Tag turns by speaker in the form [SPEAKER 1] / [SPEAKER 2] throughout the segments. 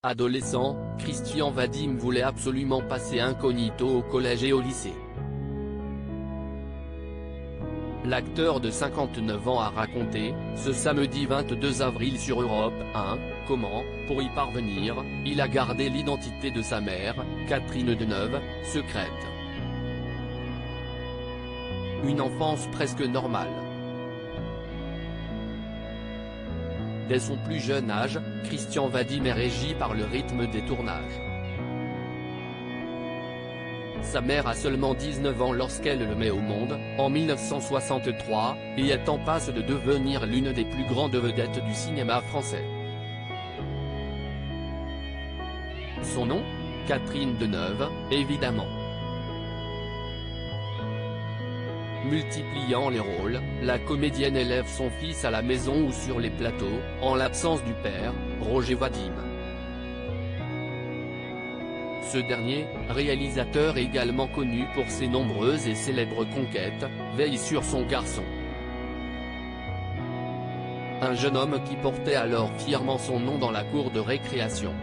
[SPEAKER 1] Adolescent, Christian Vadim voulait absolument passer incognito au collège et au lycée. L'acteur de 59 ans a raconté, ce samedi 22 avril sur Europe 1, comment, pour y parvenir, il a gardé l'identité de sa mère, Catherine Deneuve, secrète. Une enfance presque normale. Dès son plus jeune âge, Christian Vadim est régi par le rythme des tournages. Sa mère a seulement 19 ans lorsqu'elle le met au monde, en 1963, et est en passe de devenir l'une des plus grandes vedettes du cinéma français. Son nom ? Catherine Deneuve, évidemment. Multipliant les rôles, la comédienne élève son fils à la maison ou sur les plateaux, en l'absence du père, Roger Vadim. Ce dernier, réalisateur également connu pour ses nombreuses et célèbres conquêtes, veille sur son garçon. Un jeune homme qui portait alors fièrement son nom dans la cour de récréation.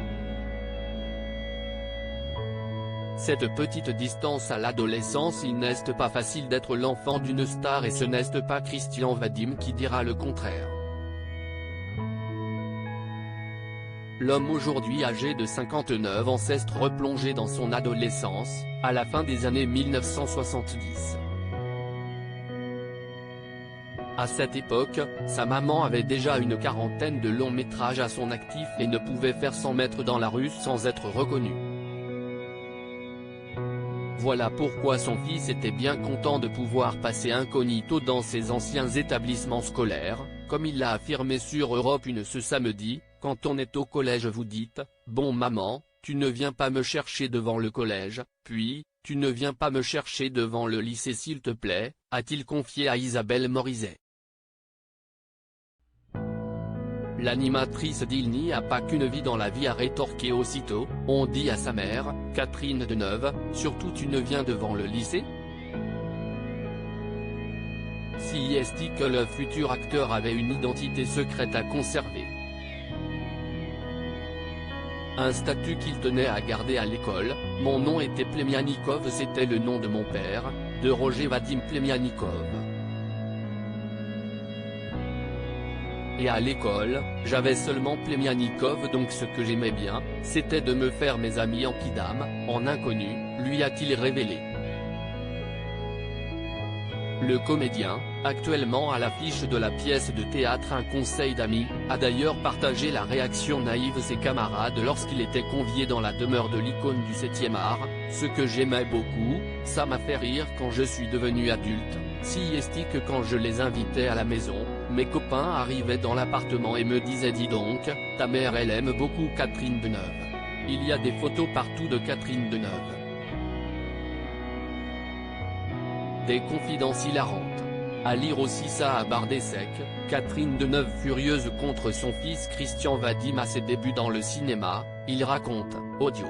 [SPEAKER 1] Cette petite distance à l'adolescence, il n'est pas facile d'être l'enfant d'une star et ce n'est pas Christian Vadim qui dira le contraire. L'homme aujourd'hui âgé de 59 ans s'est replongé dans son adolescence, à la fin des années 1970. À cette époque, sa maman avait déjà une quarantaine de longs métrages à son actif et ne pouvait faire 100 mètres dans la rue sans être reconnue. Voilà pourquoi son fils était bien content de pouvoir passer incognito dans ses anciens établissements scolaires, comme il l'a affirmé sur Europe 1 ce samedi. Quand on est au collège vous dites, bon maman, tu ne viens pas me chercher devant le collège, puis, tu ne viens pas me chercher devant le lycée s'il te plaît, a-t-il confié à Isabelle Morizet. L'animatrice d'Il n'y a pas qu'une vie dans la vie a rétorqué aussitôt, on dit à sa mère, Catherine Deneuve, surtout tu ne viens devant le lycée ? Si est que le futur acteur avait une identité secrète à conserver. Un statut qu'il tenait à garder à l'école, mon nom était Plemianikov, c'était le nom de mon père, de Roger Vadim Plemianikov. Et à l'école, j'avais seulement Plemianikov donc ce que j'aimais bien, c'était de me faire mes amis en kidam, en inconnu, lui a-t-il révélé. Le comédien, actuellement à l'affiche de la pièce de théâtre Un conseil d'amis, a d'ailleurs partagé la réaction naïve de ses camarades lorsqu'il était convié dans la demeure de l'icône du 7e art, ce que j'aimais beaucoup, ça m'a fait rire quand je suis devenu adulte, si est que quand je les invitais à la maison, mes copains arrivaient dans l'appartement et me disaient dis donc, ta mère elle aime beaucoup Catherine Deneuve. Il y a des photos partout de Catherine Deneuve. Des confidences hilarantes. À lire aussi ça à barre des secs, Catherine Deneuve furieuse contre son fils Christian Vadim à ses débuts dans le cinéma, il raconte, audio.